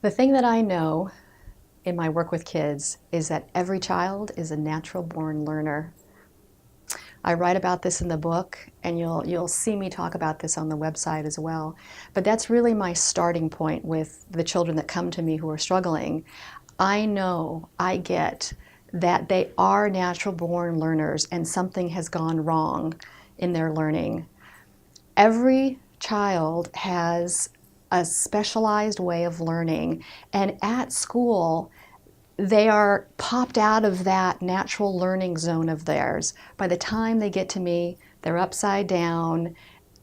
The thing that I know in my work with kids is that every child is a natural born learner. I write about this in the book, and you'll see me talk about this on the website as well. But that's really my starting point with the children that come to me who are struggling. I know, I get that they are natural born learners and something has gone wrong in their learning. Every child has a specialized way of learning, and at school they are popped out of that natural learning zone of theirs. By the time they get to me, they're upside down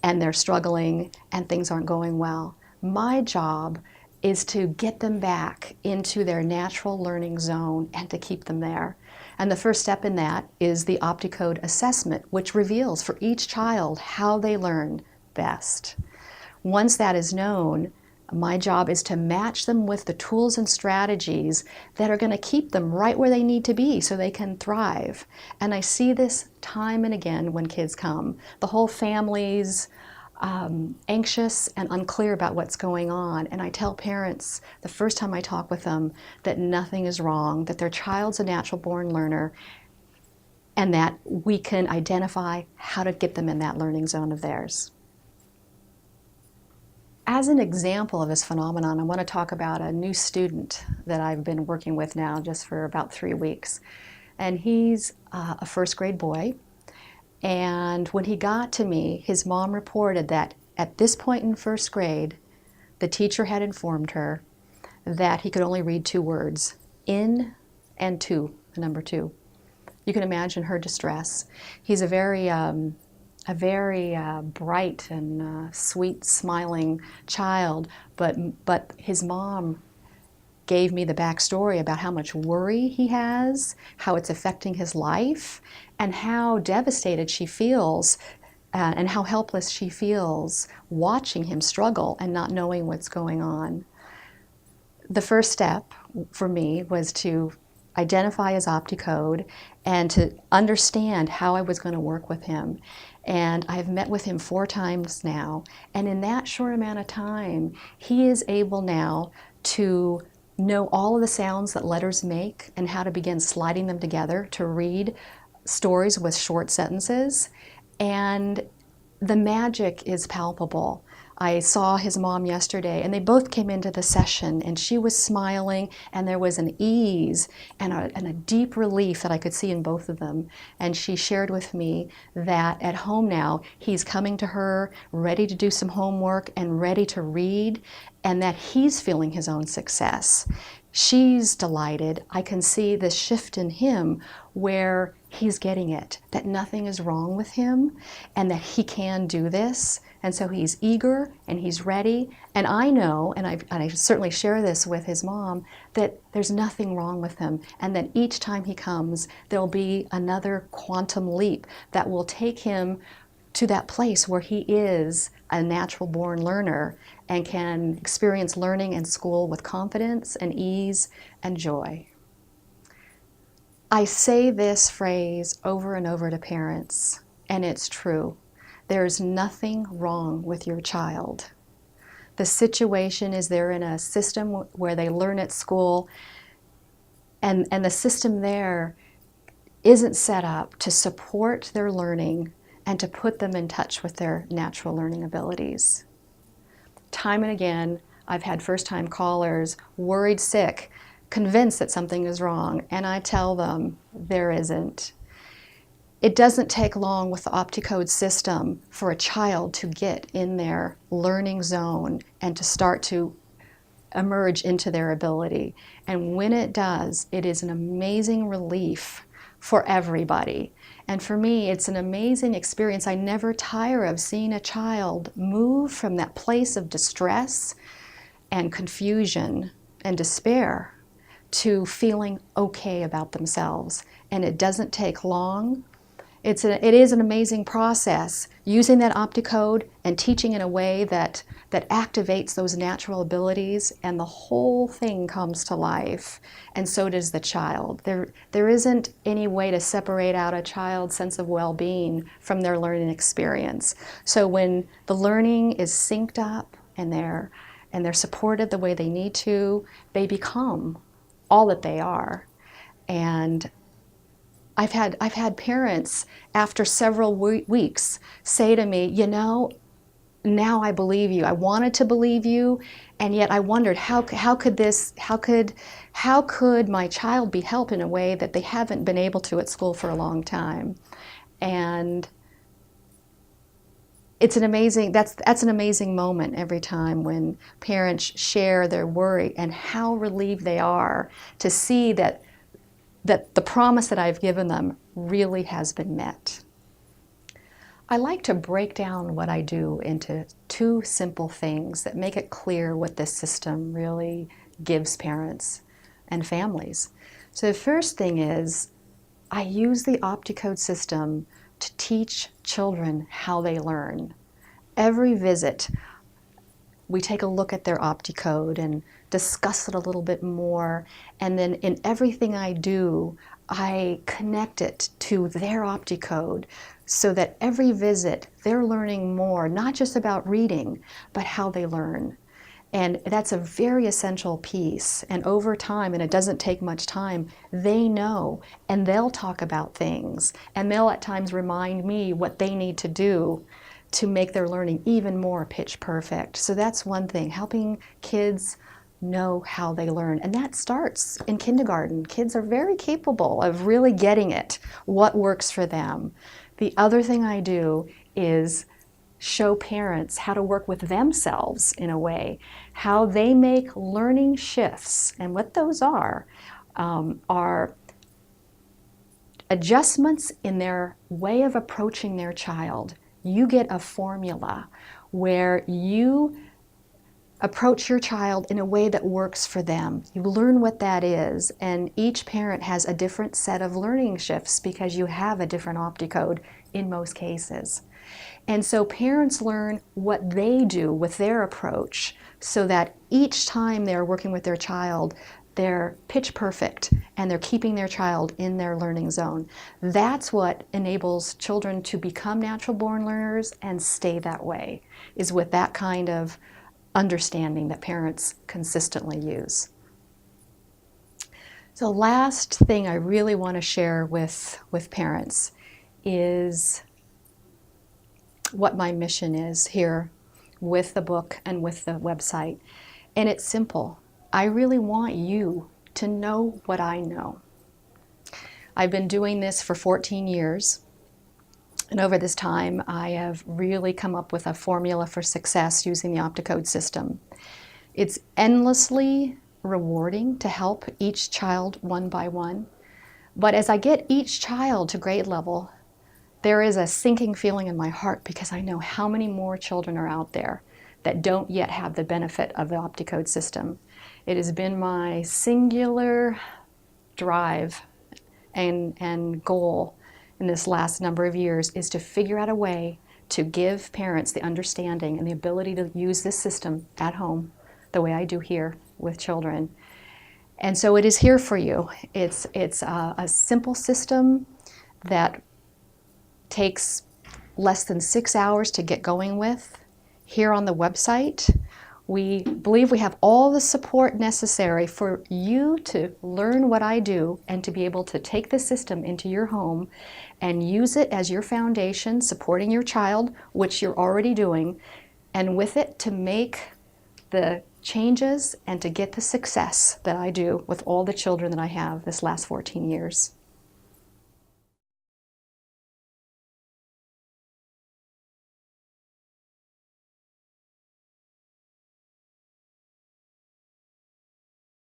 and they're struggling and things aren't going well. My job is to get them back into their natural learning zone and to keep them there. And the first step in that is the OptiKode assessment, which reveals for each child how they learn best. Once that is known, my job is to match them with the tools and strategies that are going to keep them right where they need to be so they can thrive. And I see this time and again when kids come. The whole family's anxious and unclear about what's going on. And I tell parents the first time I talk with them that nothing is wrong, that their child's a natural born learner, and that we can identify how to get them in that learning zone of theirs. As an example of this phenomenon, I want to talk about a new student that I've been working with now just for about 3 weeks. And he's a first grade boy. And when he got to me, his mom reported that at this point in first grade, the teacher had informed her that he could only read 2 words, in and to, the number 2. You can imagine her distress. He's a very bright and sweet, smiling child, but his mom gave me the backstory about how much worry he has, how it's affecting his life, and how devastated she feels and how helpless she feels watching him struggle and not knowing what's going on. The first step for me was to identify his OptiKode and to understand how I was going to work with him. And I've met with him 4 times now, and in that short amount of time, he is able now to know all of the sounds that letters make and how to begin sliding them together to read stories with short sentences. And the magic is palpable. I saw his mom yesterday, and they both came into the session, and she was smiling, and there was an ease and a deep relief that I could see in both of them. And she shared with me that at home now, he's coming to her, ready to do some homework and ready to read, and that he's feeling his own success. She's delighted. I can see this shift in him where he's getting it, that nothing is wrong with him and that he can do this. And so he's eager and he's ready. And I know, and I certainly share this with his mom, that there's nothing wrong with him. And that each time he comes, there'll be another quantum leap that will take him to that place where he is a natural born learner and can experience learning and school with confidence and ease and joy. I say this phrase over and over to parents, and it's true. There's nothing wrong with your child. The situation is they're in a system where they learn at school, and the system there isn't set up to support their learning and to put them in touch with their natural learning abilities. Time and again, I've had first-time callers, worried sick, convinced that something is wrong, and I tell them there isn't. It doesn't take long with the OptiKodes system for a child to get in their learning zone and to start to emerge into their ability. And when it does, it is an amazing relief for everybody. And for me, it's an amazing experience. I never tire of seeing a child move from that place of distress and confusion and despair to feeling okay about themselves. And it doesn't take long. It is an amazing process, using that OptiKode and teaching in a way that activates those natural abilities, and the whole thing comes to life, and so does the child. There isn't any way to separate out a child's sense of well-being from their learning experience. So when the learning is synced up and and they're supported the way they need to, they become all that they are. And I've had parents after several weeks say to me, you know, now I believe you. I wanted to believe you, and yet I wondered how could my child be helped in a way that they haven't been able to at school for a long time. And it's an amazing, that's an amazing moment every time when parents share their worry and how relieved they are to see that the promise that I've given them really has been met. I like to break down what I do into two simple things that make it clear what this system really gives parents and families. So the first thing is I use the OptiKodes system to teach children how they learn. Every visit, we take a look at their OptiKode and discuss it a little bit more, and then in everything I do, I connect it to their OptiKode so that every visit they're learning more, not just about reading, but how they learn. And that's a very essential piece. And over time, and it doesn't take much time, they know, and they'll talk about things, and they'll at times remind me what they need to do to make their learning even more pitch perfect. So that's one thing, helping kids know how they learn. And that starts in kindergarten. Kids are very capable of really getting it, what works for them. The other thing I do is show parents how to work with themselves in a way, how they make learning shifts. And what those are adjustments in their way of approaching their child. You get a formula where you approach your child in a way that works for them. You learn what that is, and each parent has a different set of learning shifts because you have a different OptiKode in most cases. And so parents learn what they do with their approach so that each time they're working with their child, they're pitch perfect and they're keeping their child in their learning zone. That's what enables children to become natural born learners and stay that way, is with that kind of understanding that parents consistently use. So last thing I really want to share with parents is what my mission is here with the book and with the website. And it's simple. I really want you to know what I know. I've been doing this for 14 years. And over this time, I have really come up with a formula for success using the OptiKodes system. It's endlessly rewarding to help each child one by one. But as I get each child to grade level, there is a sinking feeling in my heart because I know how many more children are out there that don't yet have the benefit of the OptiKodes system. It has been my singular drive and goal in this last number of years is to figure out a way to give parents the understanding and the ability to use this system at home the way I do here with children. And so it is here for you. It's a simple system that takes less than 6 hours to get going with. Here on the website, we believe we have all the support necessary for you to learn what I do and to be able to take the system into your home and use it as your foundation, supporting your child, which you're already doing, and with it to make the changes and to get the success that I do with all the children that I have this last 14 years.